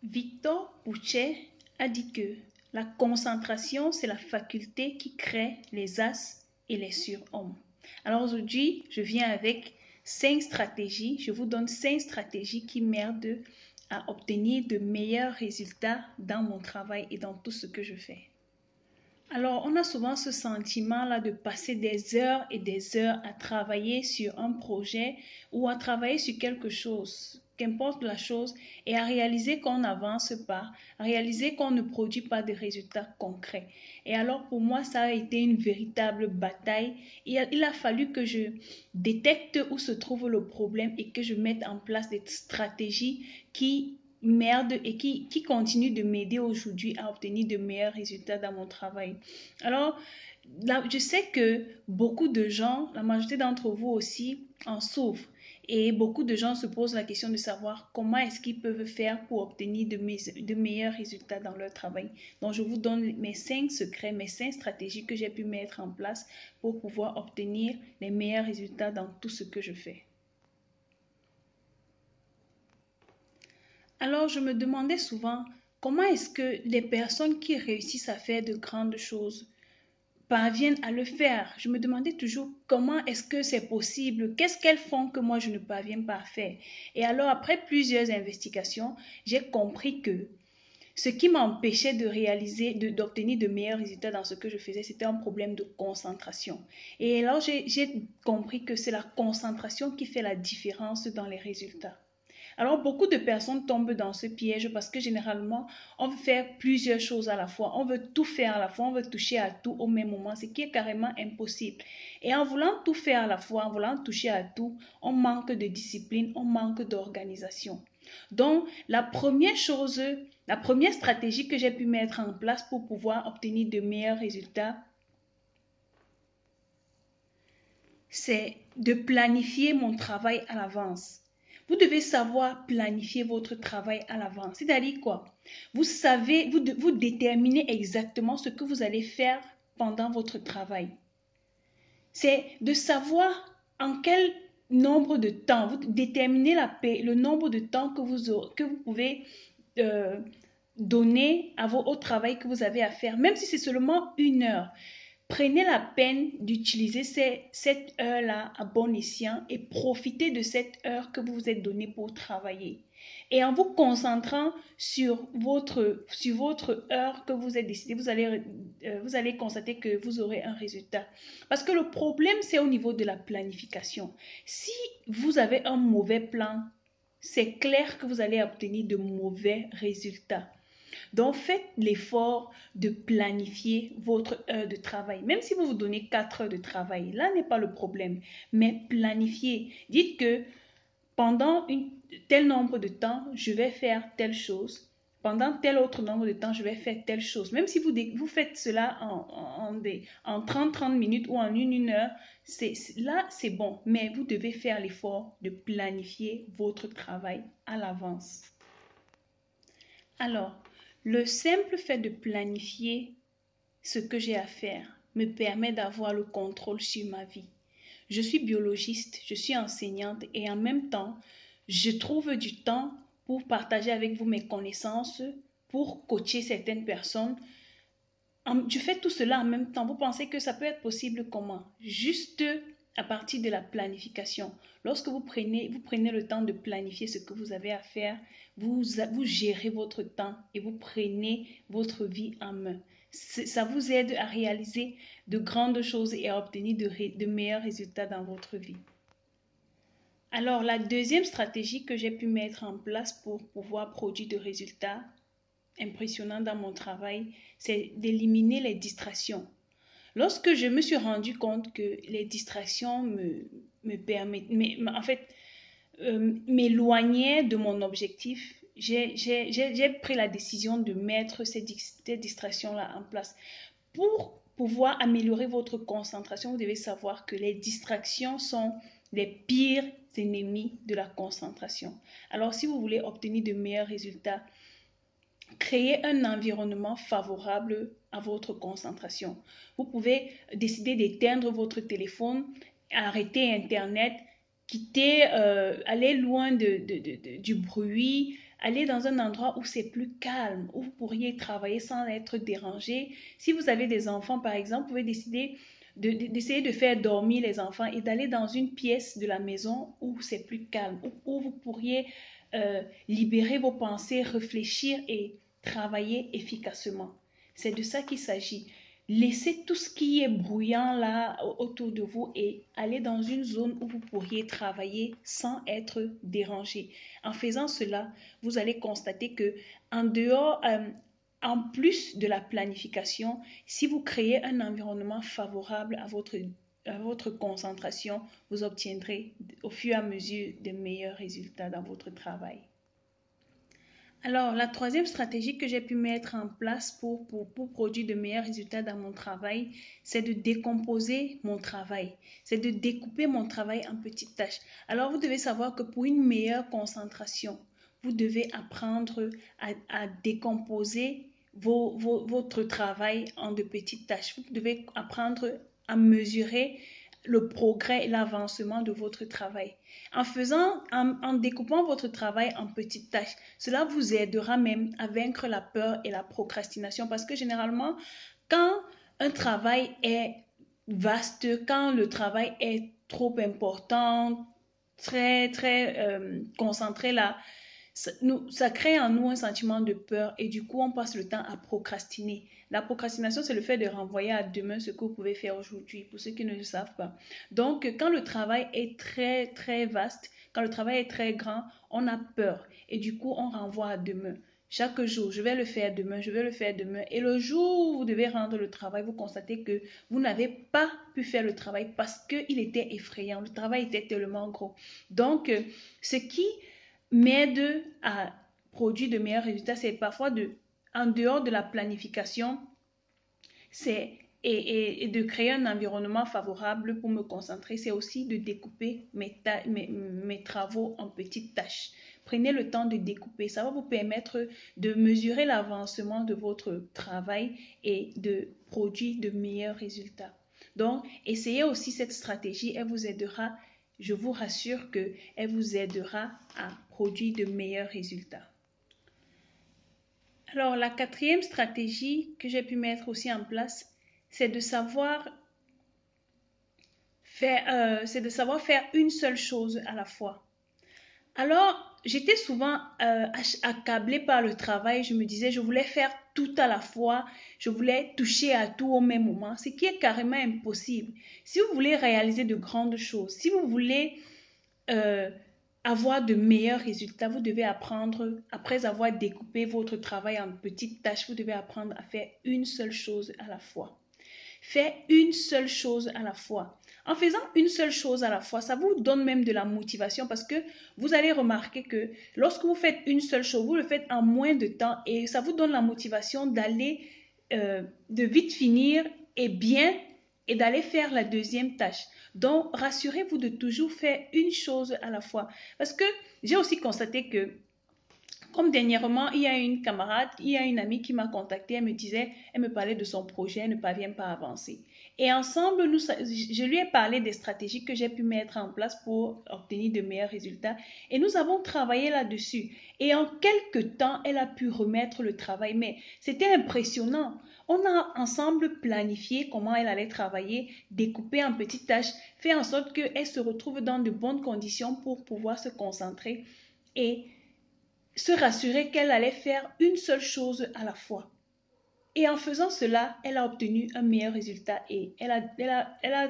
Victor Pouchet a dit que la concentration, c'est la faculté qui crée les as et les surhommes. Alors aujourd'hui, je viens avec 5 stratégies. Je vous donne 5 stratégies qui m'aident à obtenir de meilleurs résultats dans mon travail et dans tout ce que je fais. Alors, on a souvent ce sentiment-là de passer des heures et des heures à travailler sur un projet ou à travailler sur quelque chose, qu'importe la chose, et à réaliser qu'on n'avance pas, à réaliser qu'on ne produit pas de résultats concrets. Et alors, pour moi, ça a été une véritable bataille. Il a fallu que je détecte où se trouve le problème et que je mette en place des stratégies qui merde et qui continue de m'aider aujourd'hui à obtenir de meilleurs résultats dans mon travail. Alors, là, je sais que beaucoup de gens, la majorité d'entre vous aussi, en souffrent. Et beaucoup de gens se posent la question de savoir comment est-ce qu'ils peuvent faire pour obtenir de meilleurs résultats dans leur travail. Donc, je vous donne mes 5 secrets, mes 5 stratégies que j'ai pu mettre en place pour pouvoir obtenir les meilleurs résultats dans tout ce que je fais. Alors, je me demandais souvent comment est-ce que les personnes qui réussissent à faire de grandes choses parviennent à le faire. Je me demandais toujours comment est-ce que c'est possible, qu'est-ce qu'elles font que moi je ne parviens pas à faire. Et alors, après plusieurs investigations, j'ai compris que ce qui m'empêchait de réaliser, d'obtenir de meilleurs résultats dans ce que je faisais, c'était un problème de concentration. Et alors, j'ai compris que c'est la concentration qui fait la différence dans les résultats. Alors, beaucoup de personnes tombent dans ce piège parce que généralement, on veut faire plusieurs choses à la fois. On veut tout faire à la fois, on veut toucher à tout au même moment, ce qui est carrément impossible. Et en voulant tout faire à la fois, en voulant toucher à tout, on manque de discipline, on manque d'organisation. Donc, la première stratégie que j'ai pu mettre en place pour pouvoir obtenir de meilleurs résultats, c'est de planifier mon travail à l'avance. Vous devez savoir planifier votre travail à l'avance. C'est-à-dire quoi? Vous savez, vous déterminez exactement ce que vous allez faire pendant votre travail. C'est de savoir en quel nombre de temps, vous déterminez le nombre de temps que vous pouvez euh, donner au travail que vous avez à faire, même si c'est seulement 1 heure. Prenez la peine d'utiliser cette heure-là à bon escient et profitez de cette heure que vous vous êtes donnée pour travailler. Et en vous concentrant sur votre heure que vous êtes décidé, vous allez constater que vous aurez un résultat. Parce que le problème, c'est au niveau de la planification. Si vous avez un mauvais plan, c'est clair que vous allez obtenir de mauvais résultats. Donc, faites l'effort de planifier votre heure de travail. Même si vous vous donnez 4 heures de travail, là n'est pas le problème. Mais planifiez. Dites que pendant tel nombre de temps, je vais faire telle chose. Pendant tel autre nombre de temps, je vais faire telle chose. Même si vous faites cela en 30 minutes ou en 1 heure, là, c'est bon. Mais vous devez faire l'effort de planifier votre travail à l'avance. Alors, le simple fait de planifier ce que j'ai à faire me permet d'avoir le contrôle sur ma vie. Je suis biologiste, je suis enseignante et en même temps, je trouve du temps pour partager avec vous mes connaissances, pour coacher certaines personnes. Je fais tout cela en même temps. Vous pensez que ça peut être possible comment? Juste à partir de la planification. Lorsque vous prenez le temps de planifier ce que vous avez à faire, vous gérez votre temps et vous prenez votre vie en main. Ça vous aide à réaliser de grandes choses et à obtenir de meilleurs résultats dans votre vie. Alors, la deuxième stratégie que j'ai pu mettre en place pour pouvoir produire de résultats impressionnants dans mon travail, c'est d'éliminer les distractions. Lorsque je me suis rendu compte que les distractions me permettent, en fait, m'éloignaient de mon objectif, j'ai pris la décision de mettre ces distractions-là en place. Pour pouvoir améliorer votre concentration, vous devez savoir que les distractions sont les pires ennemis de la concentration. Alors, si vous voulez obtenir de meilleurs résultats, créez un environnement favorable à votre concentration. Vous pouvez décider d'éteindre votre téléphone, arrêter Internet, aller loin du bruit, Allez dans un endroit où c'est plus calme, où vous pourriez travailler sans être dérangé. Si vous avez des enfants, par exemple, vous pouvez décider d'essayer de faire dormir les enfants et d'aller dans une pièce de la maison où c'est plus calme, où vous pourriez libérer vos pensées, réfléchir et travailler efficacement. C'est de ça qu'il s'agit. Laissez tout ce qui est bruyant là autour de vous et allez dans une zone où vous pourriez travailler sans être dérangé. En faisant cela, vous allez constater que en dehors, en plus de la planification, si vous créez un environnement favorable à votre concentration, vous obtiendrez au fur et à mesure de meilleurs résultats dans votre travail. Alors, la troisième stratégie que j'ai pu mettre en place pour produire de meilleurs résultats dans mon travail, c'est de décomposer mon travail. C'est de découper mon travail en petites tâches. Alors, vous devez savoir que pour une meilleure concentration, vous devez apprendre à décomposer votre travail en de petites tâches. Vous devez apprendre à mesurer le progrès et l'avancement de votre travail. En découpant votre travail en petites tâches, cela vous aidera même à vaincre la peur et la procrastination parce que généralement, quand un travail est vaste, quand le travail est trop important, très concentré là, ça crée en nous un sentiment de peur et du coup, on passe le temps à procrastiner. La procrastination, c'est le fait de renvoyer à demain ce que vous pouvez faire aujourd'hui, pour ceux qui ne le savent pas. Donc, quand le travail est très vaste, quand le travail est très grand, on a peur et du coup, on renvoie à demain. Chaque jour, je vais le faire demain, je vais le faire demain. Et le jour où vous devez rendre le travail, vous constatez que vous n'avez pas pu faire le travail parce qu'il était effrayant. Le travail était tellement gros. Donc, ce qui m'aide à produire de meilleurs résultats, c'est parfois en dehors de la planification, c'est et de créer un environnement favorable pour me concentrer, c'est aussi de découper mes travaux en petites tâches. Prenez le temps de découper, ça va vous permettre de mesurer l'avancement de votre travail et de produire de meilleurs résultats. Donc, essayez aussi cette stratégie, elle vous aidera, je vous rassure qu'elle vous aidera à produire de meilleurs résultats. Alors, la quatrième stratégie que j'ai pu mettre aussi en place, c'est de savoir faire une seule chose à la fois. Alors, j'étais souvent accablée par le travail. Je me disais, je voulais faire tout à la fois. Je voulais toucher à tout au même moment, ce qui est carrément impossible. Si vous voulez réaliser de grandes choses, si vous voulez euh, avoir de meilleurs résultats, vous devez apprendre, après avoir découpé votre travail en petites tâches, vous devez apprendre à faire une seule chose à la fois. Faire une seule chose à la fois. En faisant une seule chose à la fois, ça vous donne même de la motivation parce que vous allez remarquer que lorsque vous faites une seule chose, vous le faites en moins de temps et ça vous donne la motivation d'aller de vite finir et bien et d'aller faire la deuxième tâche. Donc, rassurez-vous de toujours faire une chose à la fois. Parce que j'ai aussi constaté que comme dernièrement, il y a une amie qui m'a contactée, elle me parlait de son projet, elle ne parvient pas à avancer. Et ensemble, je lui ai parlé des stratégies que j'ai pu mettre en place pour obtenir de meilleurs résultats. Et nous avons travaillé là-dessus. Et en quelques temps, elle a pu remettre le travail. Mais c'était impressionnant. On a ensemble planifié comment elle allait travailler, découper en petites tâches, faire en sorte qu'elle se retrouve dans de bonnes conditions pour pouvoir se concentrer et se rassurer qu'elle allait faire une seule chose à la fois. Et en faisant cela, elle a obtenu un meilleur résultat et elle a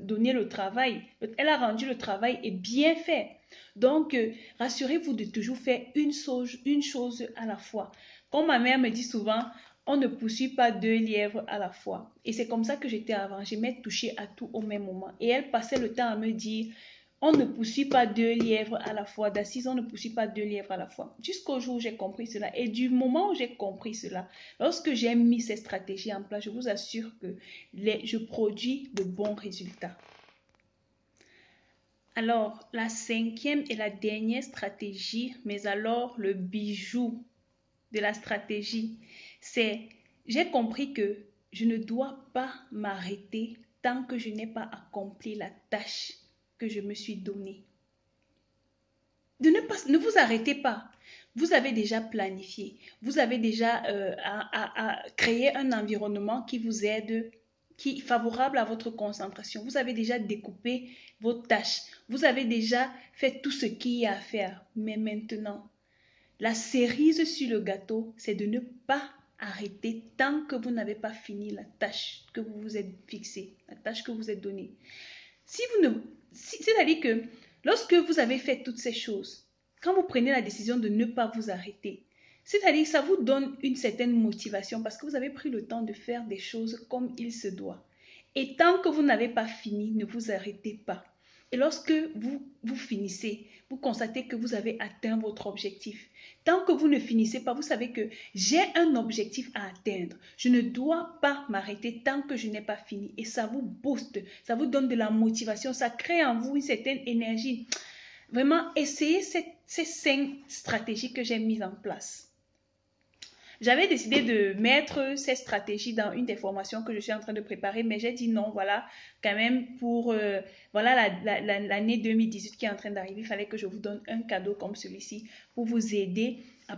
donné le travail, elle a rendu le travail et bien fait. Donc, rassurez-vous de toujours faire une chose à la fois. Comme ma mère me dit souvent, on ne poursuit pas deux lièvres à la fois. Et c'est comme ça que j'étais avant. J'aimais toucher à tout au même moment. Et elle passait le temps à me dire, on ne poursuit pas deux lièvres à la fois. D'assise, on ne poursuit pas deux lièvres à la fois. Jusqu'au jour où j'ai compris cela. Et du moment où j'ai compris cela, lorsque j'ai mis ces stratégies en place, je vous assure que je produis de bons résultats. Alors, la cinquième et la dernière stratégie, mais alors le bijou de la stratégie, c'est j'ai compris que je ne dois pas m'arrêter tant que je n'ai pas accompli la tâche que je me suis donnée. Ne vous arrêtez pas. vous avez déjà planifié, vous avez déjà créé un environnement qui vous aide, qui est favorable à votre concentration. Vous avez déjà découpé vos tâches, vous avez déjà fait tout ce qu'il y a à faire. Mais maintenant, la cerise sur le gâteau, c'est de ne pas arrêter tant que vous n'avez pas fini la tâche que vous vous êtes fixée, la tâche que vous êtes donnée. Si vous ne, c'est-à-dire que lorsque vous avez fait toutes ces choses, quand vous prenez la décision de ne pas vous arrêter, c'est-à-dire que ça vous donne une certaine motivation parce que vous avez pris le temps de faire des choses comme il se doit. Et tant que vous n'avez pas fini, ne vous arrêtez pas. Et lorsque vous finissez, vous constatez que vous avez atteint votre objectif. Tant que vous ne finissez pas, vous savez que j'ai un objectif à atteindre. Je ne dois pas m'arrêter tant que je n'ai pas fini. Et ça vous booste, ça vous donne de la motivation, ça crée en vous une certaine énergie. Vraiment, essayez ces 5 stratégies que j'ai mises en place. J'avais décidé de mettre ces stratégies dans une des formations que je suis en train de préparer, mais j'ai dit non, voilà, quand même, pour voilà l'année 2018 qui est en train d'arriver, il fallait que je vous donne un cadeau comme celui-ci pour vous aider à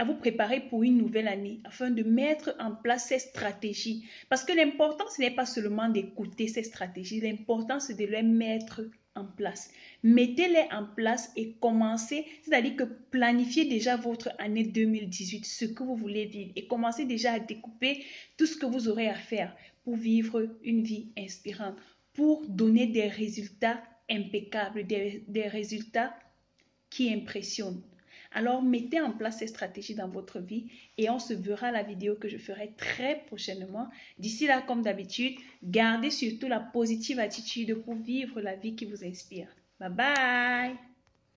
vous préparer pour une nouvelle année afin de mettre en place ces stratégies. Parce que l'important, ce n'est pas seulement d'écouter ces stratégies, l'important, c'est de les mettre en place. Mettez-les en place et commencez, c'est-à-dire que planifiez déjà votre année 2018, ce que vous voulez vivre et commencez déjà à découper tout ce que vous aurez à faire pour vivre une vie inspirante, pour donner des résultats impeccables, des résultats qui impressionnent. Alors, mettez en place ces stratégies dans votre vie et on se verra la vidéo que je ferai très prochainement. D'ici là, comme d'habitude, gardez surtout la positive attitude pour vivre la vie qui vous inspire. Bye bye!